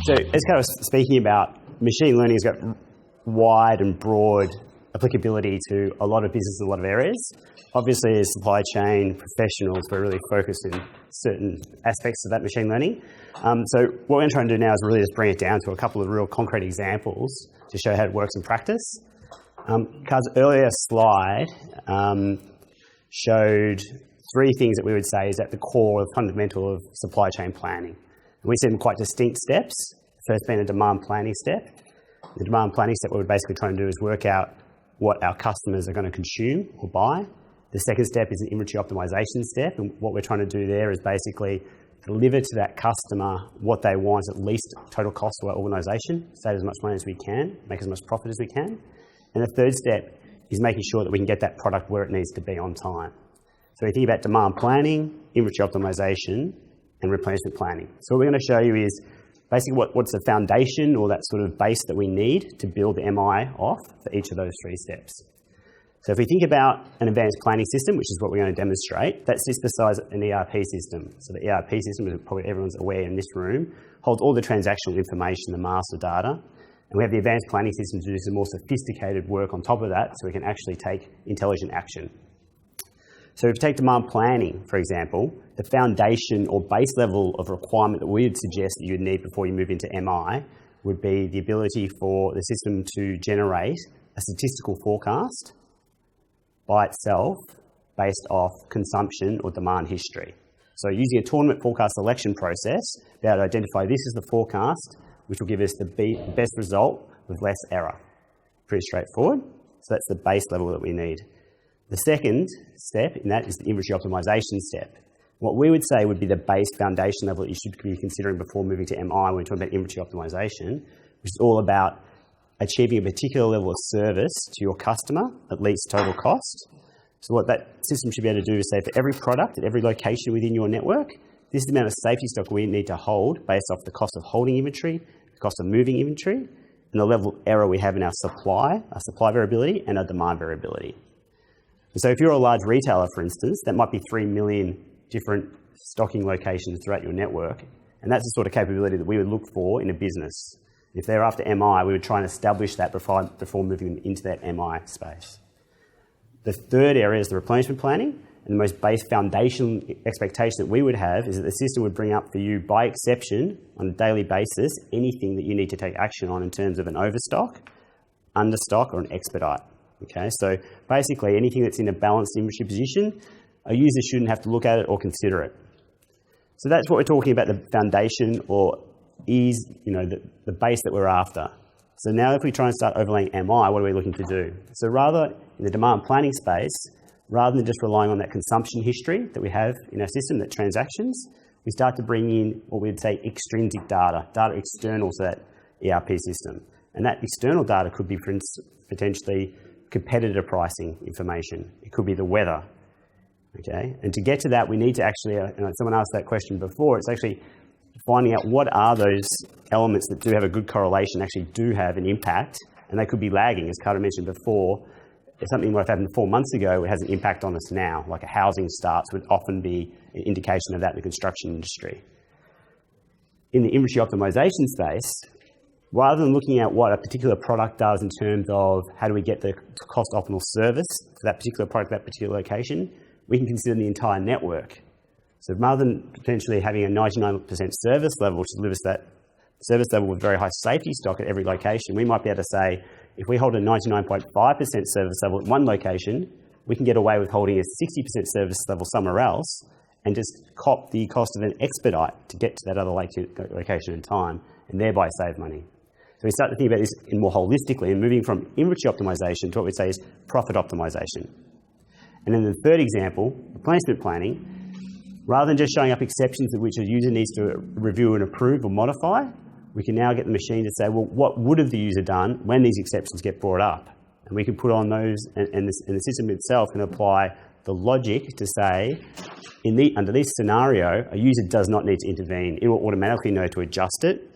So as kind of speaking about, machine learning has got wide and broad applicability to a lot of businesses, a lot of areas. Obviously, as supply chain professionals, we're really focused in certain aspects of that machine learning. So what we're going to try and do now is really just bring it down to a couple of real concrete examples to show how it works in practice. Car's earlier slide showed three things that we would say is at the core, fundamental of supply chain planning. And we see them quite distinct steps. The first being a demand planning step. The demand planning step, what we're basically trying to do is work out what our customers are going to consume or buy. The second step is an inventory optimization step, and what we're trying to do there is basically deliver to that customer what they want at least total cost to our organisation, save as much money as we can, make as much profit as we can. And the third step is making sure that we can get that product where it needs to be on time. So we think about demand planning, inventory optimization, and replenishment planning. So what we're going to show you is basically what's the foundation or that sort of base that we need to build the MI off for each of those three steps. So if we think about an advanced planning system, which is what we're going to demonstrate, that sits beside an ERP system. So the ERP system, as probably everyone's aware in this room, holds all the transactional information, the master data. And we have the advanced planning system to do some more sophisticated work on top of that so we can actually take intelligent action. So if you take demand planning, for example, the foundation or base level of requirement that we would suggest that you would need before you move into MI would be the ability for the system to generate a statistical forecast by itself based off consumption or demand history. So using a tournament forecast selection process, be able to identify this is the forecast, which will give us the best result with less error. Pretty straightforward. So that's the base level that we need. The second step in that is the inventory optimization step. What we would say would be the base foundation level that you should be considering before moving to MI when we're talking about inventory optimization, which is all about achieving a particular level of service to your customer at least total cost. So what that system should be able to do is say for every product at every location within your network, this is the amount of safety stock we need to hold based off the cost of holding inventory, the cost of moving inventory, and the level of error we have in our supply variability and our demand variability. And so if you're a large retailer, for instance, that might be 3 million different stocking locations throughout your network, and that's the sort of capability that we would look for in a business. If they're after MI, we would try and establish that before moving them into that MI space. The third area is the replenishment planning, and the most base foundation expectation that we would have is that the system would bring up for you, by exception, on a daily basis, anything that you need to take action on in terms of an overstock, understock, or an expedite. Okay, so basically anything that's in a balanced inventory position, a user shouldn't have to look at it or consider it. So that's what we're talking about, the foundation or is, the base that we're after. So now if we try and start overlaying MI, what are we looking to do? So rather, in the demand planning space, rather than just relying on that consumption history that we have in our system, that transactions, we start to bring in what we would say extrinsic data external to that ERP system. And that external data could be, for instance, potentially competitor pricing information. It could be the weather. Okay, and to get to that, we need to actually, someone asked that question before, it's actually finding out what are those elements that do have a good correlation, actually do have an impact, and they could be lagging. As Carter mentioned before, if something might have happened 4 months ago, it has an impact on us now, like a housing starts would often be an indication of that in the construction industry. In the inventory optimization space, rather than looking at what a particular product does in terms of how do we get the cost optimal service for that particular product, that particular location, we can consider the entire network. So rather than potentially having a 99% service level, which delivers that service level with very high safety stock at every location, we might be able to say, if we hold a 99.5% service level at one location, we can get away with holding a 60% service level somewhere else and just cop the cost of an expedite to get to that other location in time and thereby save money. So we start to think about this in more holistically and moving from inventory optimization to what we say is profit optimization. And then the third example, replenishment planning, rather than just showing up exceptions of which a user needs to review and approve or modify, we can now get the machine to say, well, what would have the user done when these exceptions get brought up? And we can put on those, and the system itself can apply the logic to say, under this scenario, a user does not need to intervene. It will automatically know to adjust it,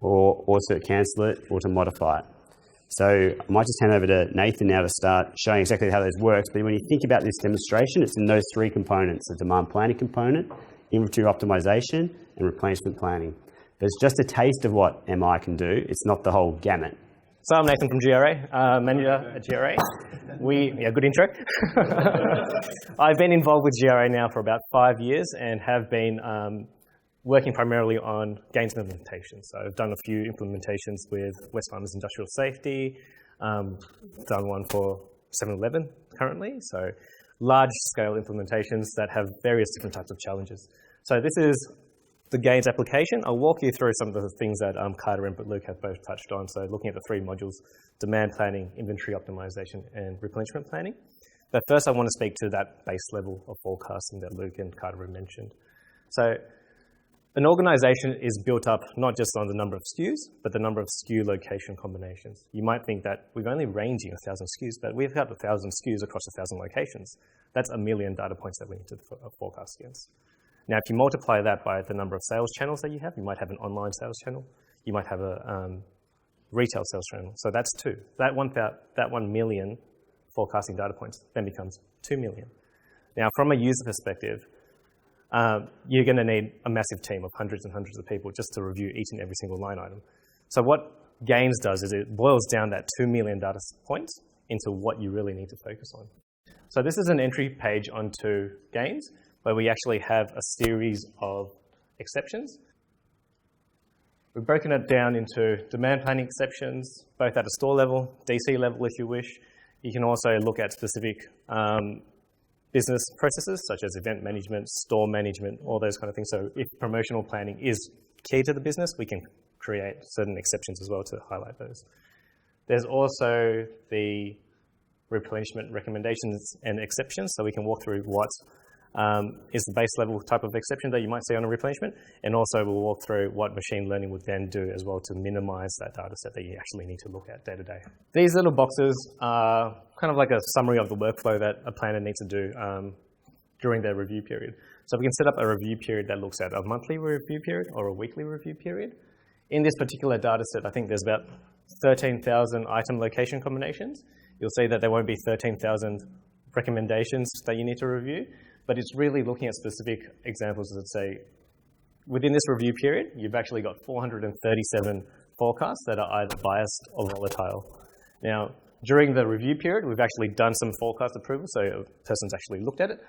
or to cancel it, or to modify it. So I might just hand over to Nathan now to start showing exactly how this works. But when you think about this demonstration, it's in those three components: the demand planning component, inventory optimization, and replenishment planning. But it's just a taste of what MI can do. It's not the whole gamut. So I'm Nathan from GRA, manager at GRA. Good intro. I've been involved with GRA now for about 5 years and have been working primarily on gains implementation. So I've done a few implementations with Wesfarmers Industrial Safety, done one for 7-Eleven currently. So large-scale implementations that have various different types of challenges. So this is the gains application. I'll walk you through some of the things that Carter and Luke have both touched on. So looking at the 3 modules, demand planning, inventory optimization, and replenishment planning. But first I want to speak to that base level of forecasting that Luke and Carter have mentioned. So an organization is built up not just on the number of SKUs, but the number of SKU location combinations. You might think that we're only ranging 1,000 SKUs, but we've got 1,000 SKUs across 1,000 locations. That's 1 million data points that we need to forecast against. Now, if you multiply that by the number of sales channels that you might have an online sales channel, you might have a retail sales channel. So that's 2. That 1 million forecasting data points then becomes 2 million. Now, from a user perspective, you're going to need a massive team of hundreds and hundreds of people just to review each and every single line item. So what Gains does is it boils down that 2 million data points into what you really need to focus on. So this is an entry page onto Gains, where we actually have a series of exceptions. We've broken it down into demand planning exceptions, both at a store level, DC level if you wish. You can also look at specific business processes such as event management, store management, all those kind of things. So if promotional planning is key to the business, we can create certain exceptions as well to highlight those. There's also the replenishment recommendations and exceptions, so we can walk through what is the base level type of exception that you might see on a replenishment, and also we'll walk through what machine learning would then do as well to minimize that data set that you actually need to look at day to day. These little boxes are kind of like a summary of the workflow that a planner needs to do during their review period. So we can set up a review period that looks at a monthly review period or a weekly review period. In this particular data set, I think there's about 13,000 item location combinations. You'll see that there won't be 13,000 recommendations that you need to review, but it's really looking at specific examples that say, within this review period, you've actually got 437 forecasts that are either biased or volatile. Now, during the review period, we've actually done some forecast approval, so a person's actually looked at it.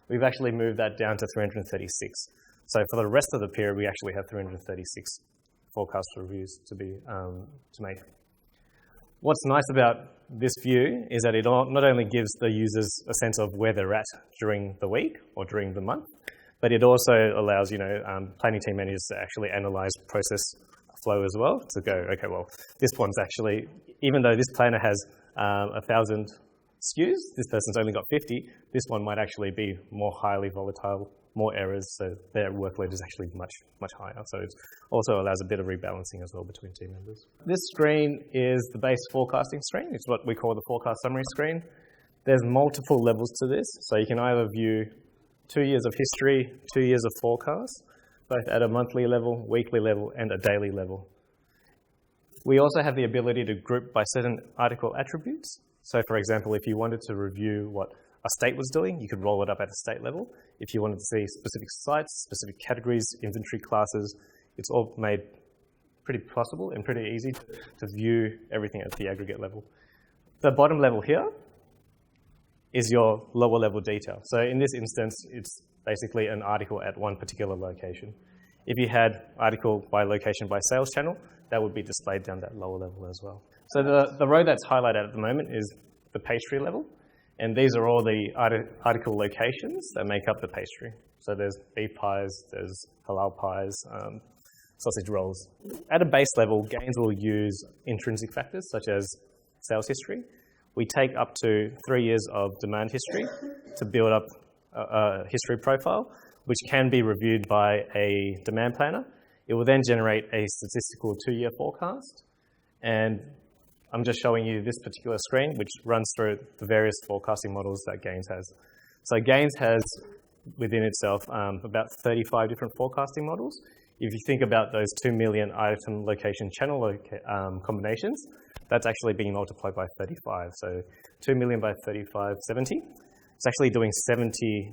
We've actually moved that down to 336. So for the rest of the period, we actually have 336 forecast reviews to make. What's nice about this view is that it not only gives the users a sense of where they're at during the week or during the month, but it also allows planning team managers to actually analyze process flow as well, to go, okay, well, this one's actually, even though this planner has 1,000 SKUs, this person's only got 50, this one might actually be more highly volatile, more errors, so their workload is actually much, much higher. So it also allows a bit of rebalancing as well between team members. This screen is the base forecasting screen. It's what we call the forecast summary screen. There's multiple levels to this, so you can either view 2 years of history, 2 years of forecasts, both at a monthly level, weekly level, and a daily level. We also have the ability to group by certain article attributes. So for example, if you wanted to review what a state was doing, you could roll it up at a state level. If you wanted to see specific sites, specific categories, inventory classes, it's all made pretty possible and pretty easy to view everything at the aggregate level. The bottom level here is your lower level detail. So in this instance, it's basically an article at one particular location. If you had article by location by sales channel, that would be displayed down that lower level as well. So the row that's highlighted at the moment is the pastry level. And these are all the article locations that make up the pastry. So there's beef pies, there's halal pies, sausage rolls. At a base level, Gains will use intrinsic factors such as sales history. We take up to 3 years of demand history to build up a history profile, which can be reviewed by a demand planner. It will then generate a statistical 2-year forecast. And I'm just showing you this particular screen, which runs through the various forecasting models that Gains has. So Gains has, within itself, about 35 different forecasting models. If you think about those 2 million item location channel combinations, that's actually being multiplied by 35. So 2 million by 35, 70. It's actually doing 70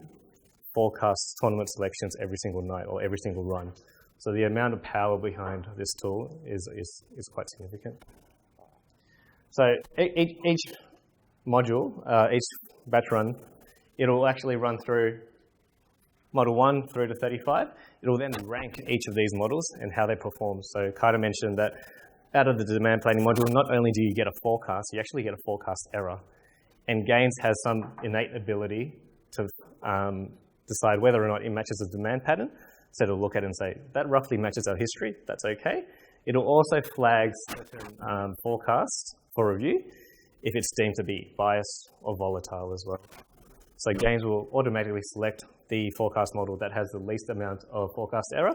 forecast tournament selections every single night or every single run So the amount of power behind this tool is quite significant. So each module, each batch run, it'll actually run through model 1 through to 35. It'll then rank each of these models and how they perform. So Carter mentioned that out of the demand planning module, not only do you get a forecast, you actually get a forecast error. And Gaines has some innate ability to decide whether or not it matches a demand pattern. So it'll look at it and say, that roughly matches our history, that's okay. It'll also flag certain forecasts for review if it's deemed to be biased or volatile as well. So Gaines will automatically select the forecast model that has the least amount of forecast error,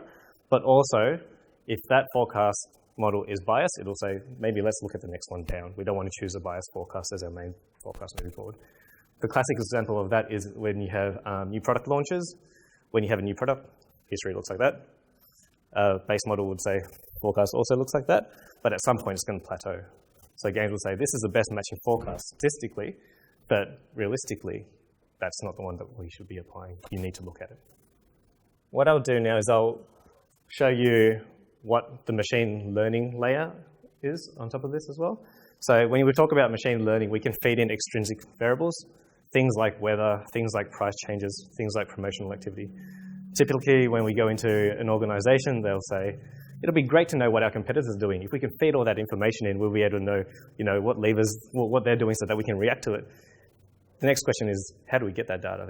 but also if that forecast model is biased, it'll say, maybe let's look at the next one down. We don't want to choose a biased forecast as our main forecast moving forward. The classic example of that is when you have new product launches. When you have a new product, history looks like that. Base model would say forecast also looks like that, but at some point it's going to plateau. So Gaines will say this is the best matching forecast statistically, but realistically, that's not the one that we should be applying. You need to look at it. What I'll do now is I'll show you what the machine learning layer is on top of this as well. So when we talk about machine learning, we can feed in extrinsic variables, things like weather, things like price changes, things like promotional activity. Typically, when we go into an organization, they'll say, it'll be great to know what our competitors are doing. If we can feed all that information in, we'll be able to know, what levers, what they're doing so that we can react to it. The next question is, how do we get that data?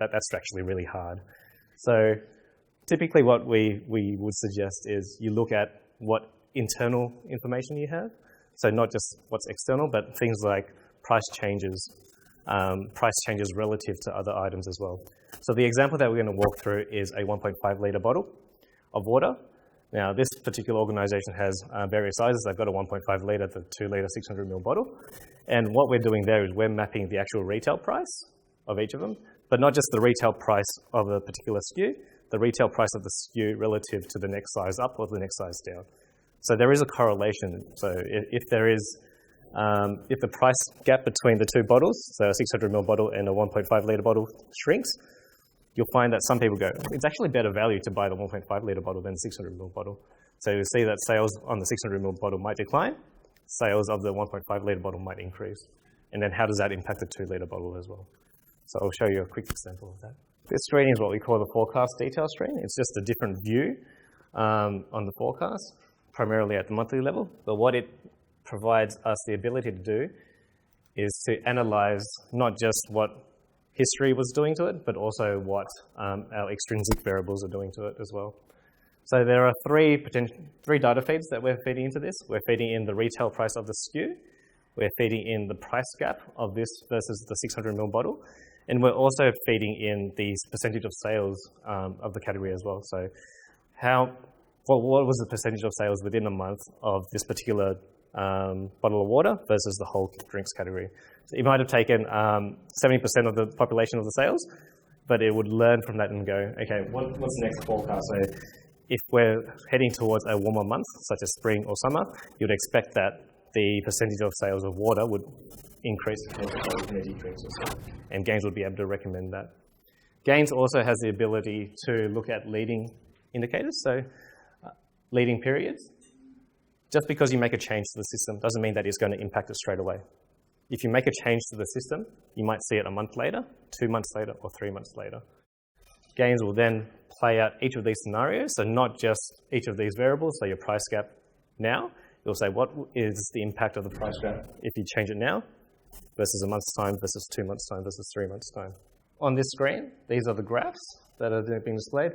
That's actually really hard. So typically what we would suggest is you look at what internal information you have. So not just what's external, but things like price changes relative to other items as well. So the example that we're going to walk through is a 1.5 litre bottle of water. Now, this particular organisation has various sizes. They've got a 1.5 litre to 2 litre 600 ml bottle. And what we're doing there is we're mapping the actual retail price of each of them, but not just the retail price of a particular SKU, the retail price of the SKU relative to the next size up or the next size down. So there is a correlation. So if the price gap between the two bottles, so a 600 ml bottle and a 1.5 litre bottle shrinks, you'll find that some people go, it's actually better value to buy the 1.5 litre bottle than the 600 ml bottle. So you'll see that sales on the 600 ml bottle might decline, sales of the 1.5 litre bottle might increase. And then how does that impact the 2 litre bottle as well? So I'll show you a quick example of that. This screen is what we call the forecast detail screen. It's just a different view on the forecast, primarily at the monthly level. But what it provides us the ability to do is to analyze not just what history was doing to it, but also what our extrinsic variables are doing to it as well. So there are three data feeds that we're feeding into this. We're feeding in the retail price of the SKU. We're feeding in the price gap of this versus the 600 ml bottle. And we're also feeding in the percentage of sales of the category as well. So what was the percentage of sales within a month of this particular bottle of water versus the whole drinks category? So you might have taken 70% of the population of the sales, but it would learn from that and go, okay, what's the next forecast? So if we're heading towards a warmer month, such as spring or summer, you'd expect that the percentage of sales of water would increase the energy drinks as well. And Gaines would be able to recommend that. Gaines also has the ability to look at leading indicators, so leading periods. Just because you make a change to the system doesn't mean that it's going to impact it straight away. If you make a change to the system, you might see it a month later, 2 months later, or 3 months later. Gaines will then play out each of these scenarios, so not just each of these variables, so your price gap now. You'll say, what is the impact of the price gap if you change it now versus a month's time versus 2 months' time versus 3 months' time. On this screen, these are the graphs that are being displayed.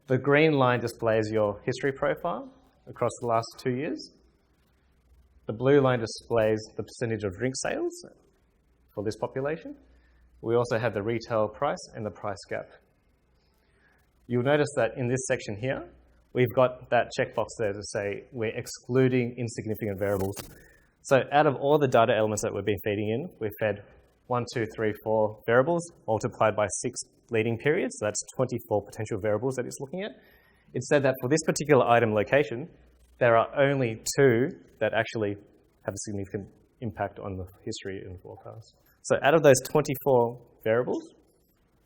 The green line displays your history profile across the last 2 years. The blue line displays the percentage of drink sales for this population. We also have the retail price and the price gap. You'll notice that in this section here, we've got that checkbox there to say we're excluding insignificant variables. So out of all the data elements that we've been feeding in, we've fed 1, 2, 3, 4 variables multiplied by 6 leading periods. So that's 24 potential variables that it's looking at. It said that for this particular item location, there are only 2 that actually have a significant impact on the history and forecast. So out of those 24 variables,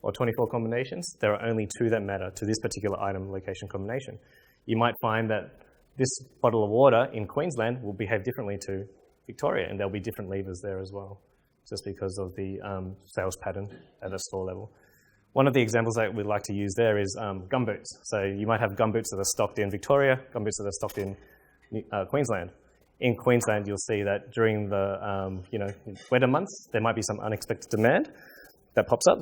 or 24 combinations, there are only 2 that matter to this particular item location combination. You might find that this bottle of water in Queensland will behave differently to Victoria, and there'll be different levers there as well, just because of the sales pattern at a store level. One of the examples that we'd like to use there is gumboots. So you might have gumboots that are stocked in Victoria, gumboots that are stocked in Queensland. In Queensland, you'll see that during the wetter months, there might be some unexpected demand that pops up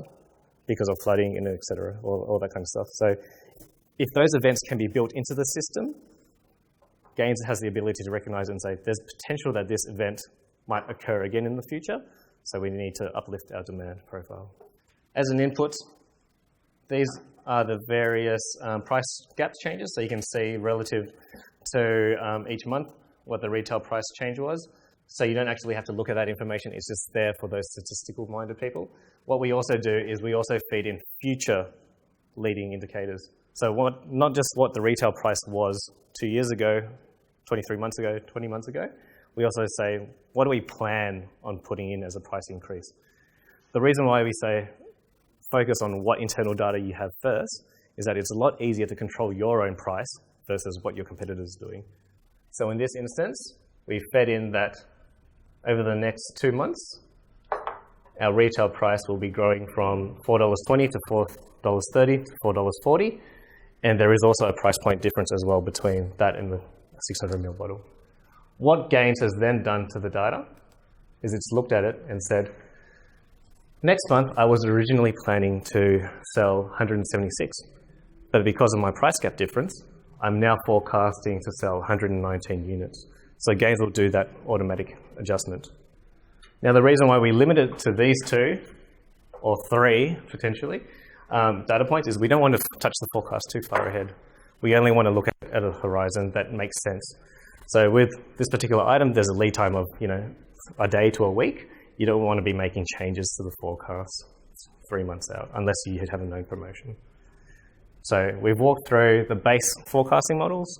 because of flooding and et cetera, all that kind of stuff. So if those events can be built into the system, Gaines has the ability to recognize and say, there's potential that this event might occur again in the future, so we need to uplift our demand profile. As an input, these are the various price gap changes, so you can see relative to each month what the retail price change was. So you don't actually have to look at that information, it's just there for those statistical-minded people. What we also do is we also feed in future leading indicators. So not just what the retail price was 2 years ago, 23 months ago, 20 months ago, we also say, what do we plan on putting in as a price increase? The reason why we say focus on what internal data you have first is that it's a lot easier to control your own price versus what your competitors are doing. So in this instance, we fed in that over the next 2 months, our retail price will be growing from $4.20 to $4.30 to $4.40. And there is also a price point difference as well between that and the 600ml bottle. What Gaines has then done to the data is it's looked at it and said, next month I was originally planning to sell 176, but because of my price gap difference, I'm now forecasting to sell 119 units. So Gaines will do that automatic adjustment. Now the reason why we limit it to these two, or three potentially, data points is we don't want to touch the forecast too far ahead. We only want to look at a horizon that makes sense. So with this particular item, there's a lead time of a day to a week. You don't want to be making changes to the forecast 3 months out unless you have a known promotion. So we've walked through the base forecasting models.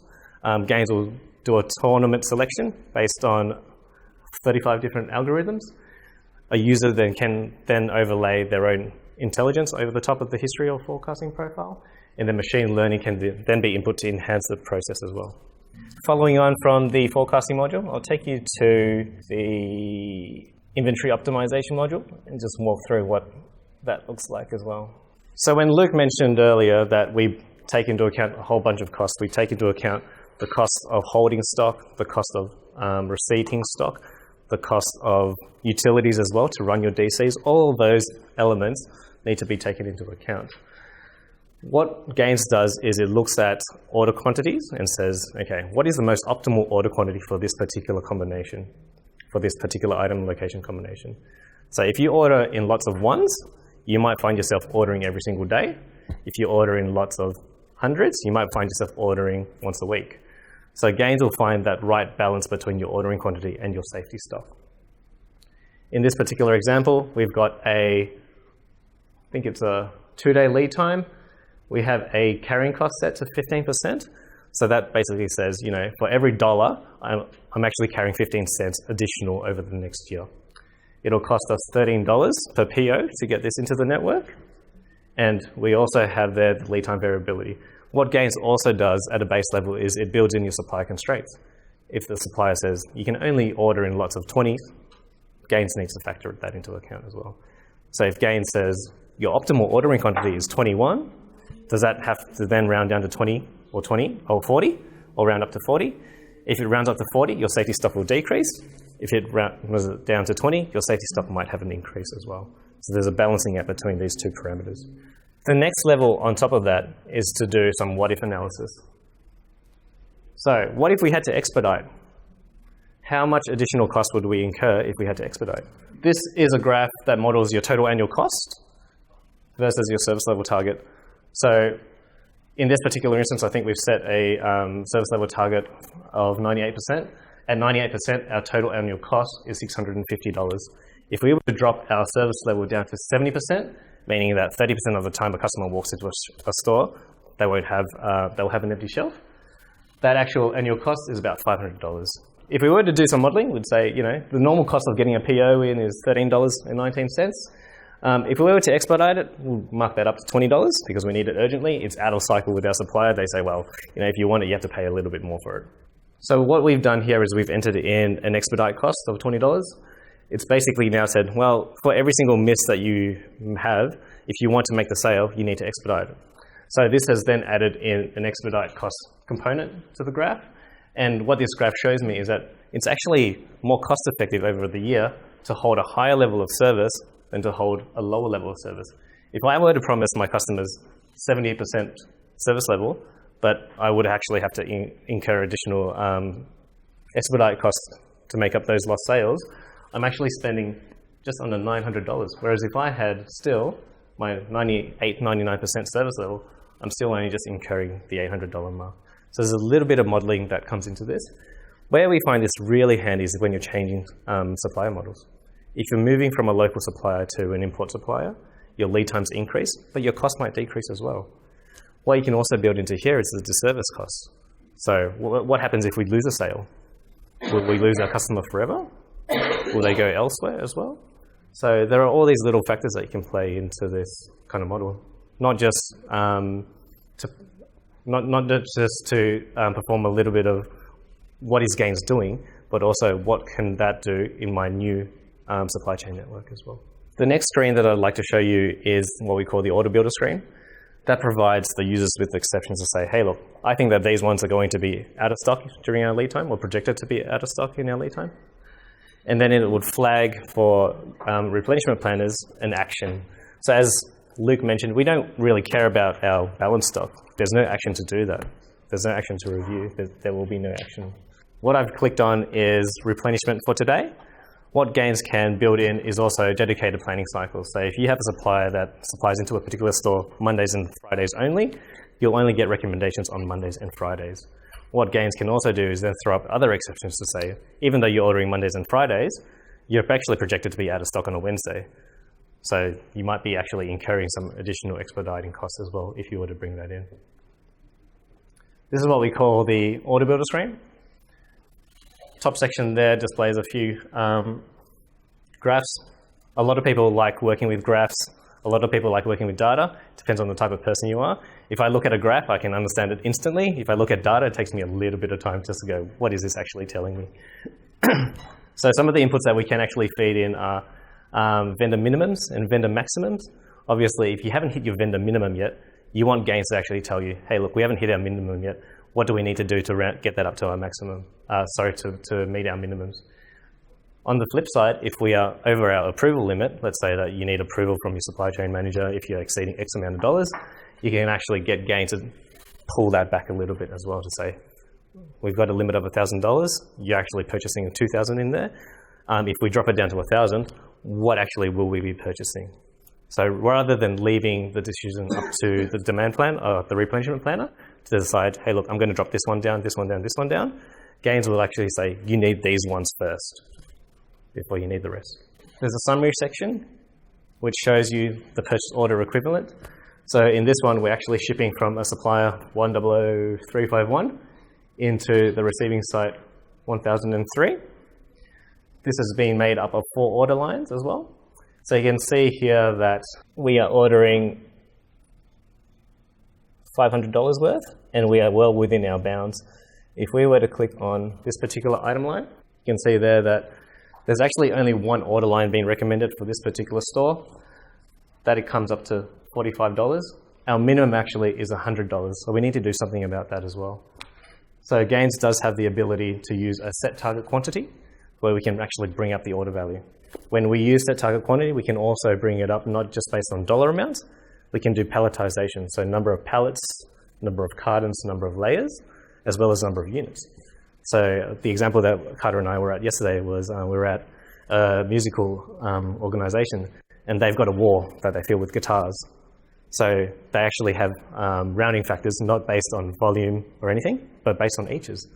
Gaines will do a tournament selection based on 35 different algorithms. A user then can overlay their own intelligence over the top of the history or forecasting profile, and then machine learning can then be input to enhance the process as well. Following on from the forecasting module, I'll take you to the inventory optimization module and just walk through what that looks like as well. So when Luke mentioned earlier that we take into account a whole bunch of costs, we take into account the cost of holding stock, the cost of receipting stock, the cost of utilities as well to run your DCs, all of those elements need to be taken into account. What Gaines does is it looks at order quantities and says, okay, what is the most optimal order quantity for this particular combination, for this particular item location combination? So if you order in lots of ones, you might find yourself ordering every single day. If you order in lots of hundreds, you might find yourself ordering once a week. So Gaines will find that right balance between your ordering quantity and your safety stock. In this particular example, we've got I think it's a 2-day lead time. We have a carrying cost set to 15%. So that basically says, for every dollar, I'm actually carrying 15 cents additional over the next year. It'll cost us $13 per PO to get this into the network. And we also have there the lead time variability. What Gaines also does at a base level is it builds in your supply constraints. If the supplier says you can only order in lots of 20s, Gaines needs to factor that into account as well. So if Gaines says your optimal ordering quantity is 21, does that have to then round down to 20 or 20 or 40 or round up to 40? If it rounds up to 40, your safety stock will decrease. If it rounds down to 20, your safety stock might have an increase as well. So there's a balancing act between these two parameters. The next level on top of that is to do some what-if analysis. So what if we had to expedite? How much additional cost would we incur if we had to expedite? This is a graph that models your total annual cost versus your service level target. So in this particular instance, I think we've set a service level target of 98%. At 98%, our total annual cost is $650. If we were to drop our service level down to 70%, meaning that 30% of the time a customer walks into a store, they'll have an empty shelf, that actual annual cost is about $500. If we were to do some modeling, we'd say, the normal cost of getting a PO in is $13.19. If we were to expedite it, we'll mark that up to $20 because we need it urgently. It's out of cycle with our supplier. They say, well, if you want it, you have to pay a little bit more for it. So what we've done here is we've entered in an expedite cost of $20. It's basically now said, well, for every single miss that you have, if you want to make the sale, you need to expedite it. So this has then added in an expedite cost component to the graph. And what this graph shows me is that it's actually more cost effective over the year to hold a higher level of service than to hold a lower level of service. If I were to promise my customers 70% service level, but I would actually have to incur additional expedite costs to make up those lost sales, I'm actually spending just under $900. Whereas if I had still my 98, 99% service level, I'm still only just incurring the $800 mark. So there's a little bit of modeling that comes into this. Where we find this really handy is when you're changing supplier models. If you're moving from a local supplier to an import supplier, your lead times increase, but your cost might decrease as well. What you can also build into here is the disservice costs. So what happens if we lose a sale? Will we lose our customer forever? Will they go elsewhere as well? So there are all these little factors that you can play into this kind of model, not just to perform a little bit of what is Gains doing, but also what can that do in my new supply chain network as well. The next screen that I'd like to show you is what we call the order builder screen. That provides the users with exceptions to say, hey, look, I think that these ones are going to be out of stock during our lead time or projected to be out of stock in our lead time. And then it would flag for replenishment planners an action. So as Luke mentioned, we don't really care about our balance stock. There's no action to do that. There's no action to review. There will be no action. What I've clicked on is replenishment for today. What Gains can build in is also dedicated planning cycles. So if you have a supplier that supplies into a particular store Mondays and Fridays only, you'll only get recommendations on Mondays and Fridays. What Gains can also do is then throw up other exceptions to say, even though you're ordering Mondays and Fridays, you're actually projected to be out of stock on a Wednesday. So you might be actually incurring some additional expediting costs as well if you were to bring that in. This is what we call the order builder screen. Top section there displays a few graphs. A lot of people like working with graphs. A lot of people like working with data. It depends on the type of person you are. If I look at a graph, I can understand it instantly. If I look at data, it takes me a little bit of time just to go, what is this actually telling me? So some of the inputs that we can actually feed in are vendor minimums and vendor maximums. Obviously, if you haven't hit your vendor minimum yet, you want Gains to actually tell you, hey, look, we haven't hit our minimum yet. What do we need to do to get that up to our maximum? To meet our minimums. On the flip side, if we are over our approval limit, let's say that you need approval from your supply chain manager if you're exceeding X amount of dollars, you can actually get Gains to pull that back a little bit as well to say, we've got a limit of $1,000, you're actually purchasing $2,000 in there. If we drop it down to $1,000, what actually will we be purchasing? So rather than leaving the decision up to the demand plan or the replenishment planner to decide, hey, look, I'm going to drop this one down, this one down, this one down, Gains will actually say, you need these ones first before you need the rest. There's a summary section which shows you the purchase order equivalent. So in this one, we're actually shipping from a supplier 100351 into the receiving site 1003. This has been made up of 4 order lines as well. So you can see here that we are ordering $500 worth, and we are well within our bounds. If we were to click on this particular item line, you can see there that there's actually only one order line being recommended for this particular store, that it comes up to $45. Our minimum actually is $100, so we need to do something about that as well. So Gains does have the ability to use a set target quantity, where we can actually bring up the order value. When we use that target quantity, we can also bring it up not just based on dollar amounts, we can do palletization, so number of pallets, number of cartons, number of layers, as well as number of units. So the example that Carter and I were at yesterday was we were at a musical organization, and they've got a wall that they fill with guitars. So they actually have rounding factors not based on volume or anything, but based on eaches.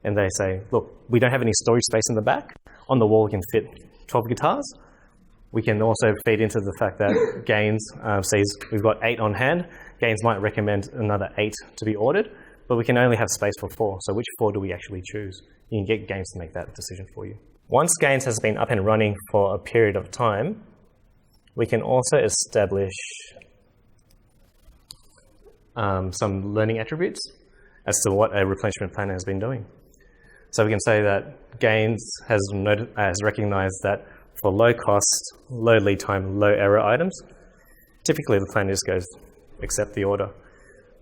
And they say, look, we don't have any storage space in the back. On the wall, we can fit 12 guitars. We can also feed into the fact that Gains sees we've got 8 on hand. Gains might recommend another 8 to be ordered, but we can only have space for 4. So which 4 do we actually choose? You can get Gains to make that decision for you. Once Gains has been up and running for a period of time, We can also establish some learning attributes as to what a replenishment planner has been doing. So we can say that Gaines has recognized that for low cost, low lead time, low error items, typically the planner just goes, accept the order.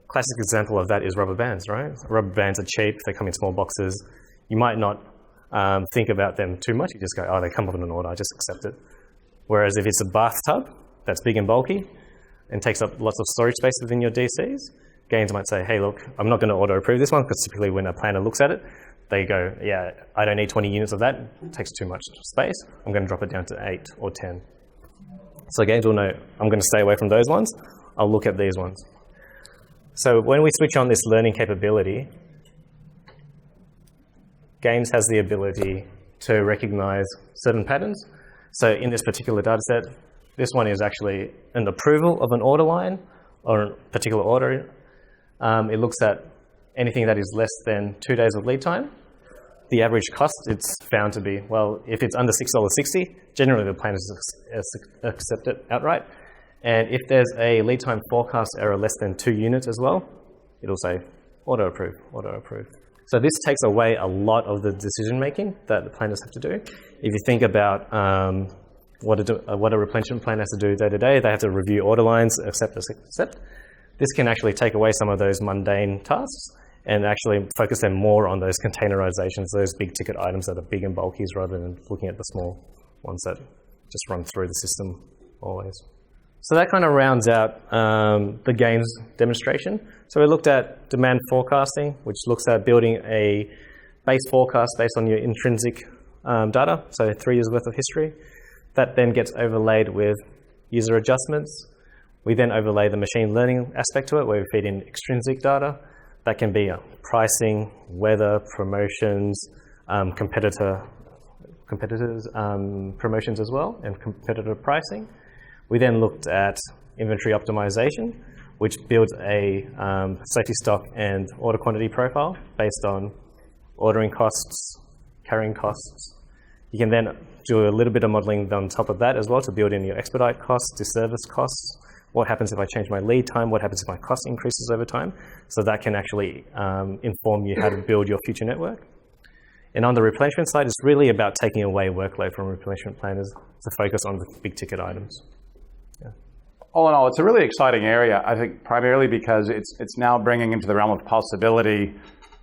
Classic example of that is rubber bands, right? Rubber bands are cheap, they come in small boxes. You might not think about them too much, you just go, oh, they come up in an order, I just accept it. Whereas if it's a bathtub that's big and bulky and takes up lots of storage space within your DCs, Gaines might say, hey, look, I'm not going to auto-approve this one, because typically when a planner looks at it, they go, yeah, I don't need 20 units of that, it takes too much space, I'm going to drop it down to 8 or 10. So Gaines will know, I'm going to stay away from those ones, I'll look at these ones. So when we switch on this learning capability, Gaines has the ability to recognize certain patterns. So in this particular data set, this one is actually an approval of an order line or a particular order. It looks at anything that is less than 2 days of lead time. The average cost, it's found to be, well, if it's under $6.60, generally the planners accept it outright. And if there's a lead time forecast error less than 2 units as well, it'll say auto approve, auto approve. So this takes away a lot of the decision making that the planners have to do. If you think about what a replenishment plan has to do day to day, they have to review order lines, accept. This can actually take away some of those mundane tasks and actually focus them more on those containerizations, those big ticket items that are big and bulky, rather than looking at the small ones that just run through the system always. So that kind of rounds out the Gaines demonstration. So we looked at demand forecasting, which looks at building a base forecast based on your intrinsic data, so 3 years worth of history. That then gets overlaid with user adjustments. We then overlay the machine learning aspect to it, where we feed in extrinsic data. That can be pricing, weather, promotions, competitors' promotions as well, and competitor pricing. We then looked at inventory optimization, which builds a safety stock and order quantity profile based on ordering costs, carrying costs. You can then do a little bit of modeling on top of that as well to build in your expedite costs, disservice costs. What happens if I change my lead time? What happens if my cost increases over time? So that can actually inform you how to build your future network. And on the replenishment side, it's really about taking away workload from replenishment planners to focus on the big ticket items. Yeah. All in all, it's a really exciting area, I think, primarily because it's now bringing into the realm of possibility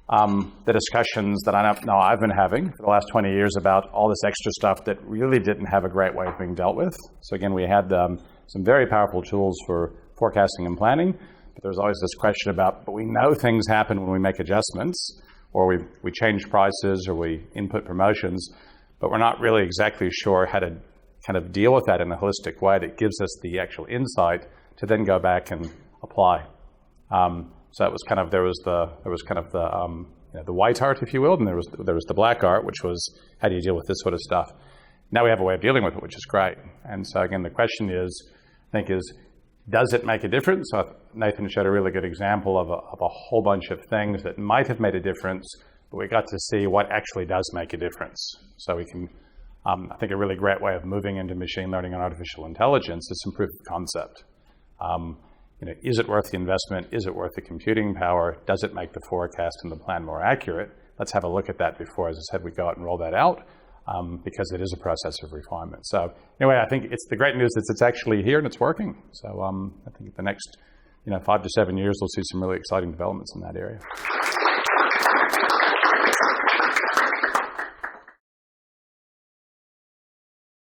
the discussions that I know I've been having for the last 20 years about all this extra stuff that really didn't have a great way of being dealt with. So again, we had some very powerful tools for forecasting and planning, but there's always this question about, but we know things happen when we make adjustments, or we change prices, or we input promotions, but we're not really exactly sure how to kind of deal with that in a holistic way that gives us the actual insight to then go back and apply. So it was kind of, there was the white art, if you will, and there was the black art, which was how do you deal with this sort of stuff. Now we have a way of dealing with it, which is great. And so again, the question is, does it make a difference? So Nathan showed a really good example of a whole bunch of things that might have made a difference, but we got to see what actually does make a difference. So we can, I think a really great way of moving into machine learning and artificial intelligence is some proof of concept. Is it worth the investment? Is it worth the computing power? Does it make the forecast and the plan more accurate? Let's have a look at that before, as I said, we go out and roll that out, because it is a process of refinement. So anyway, I think the great news is it's actually here and it's working. So I think the next 5 to 7 years, we'll see some really exciting developments in that area.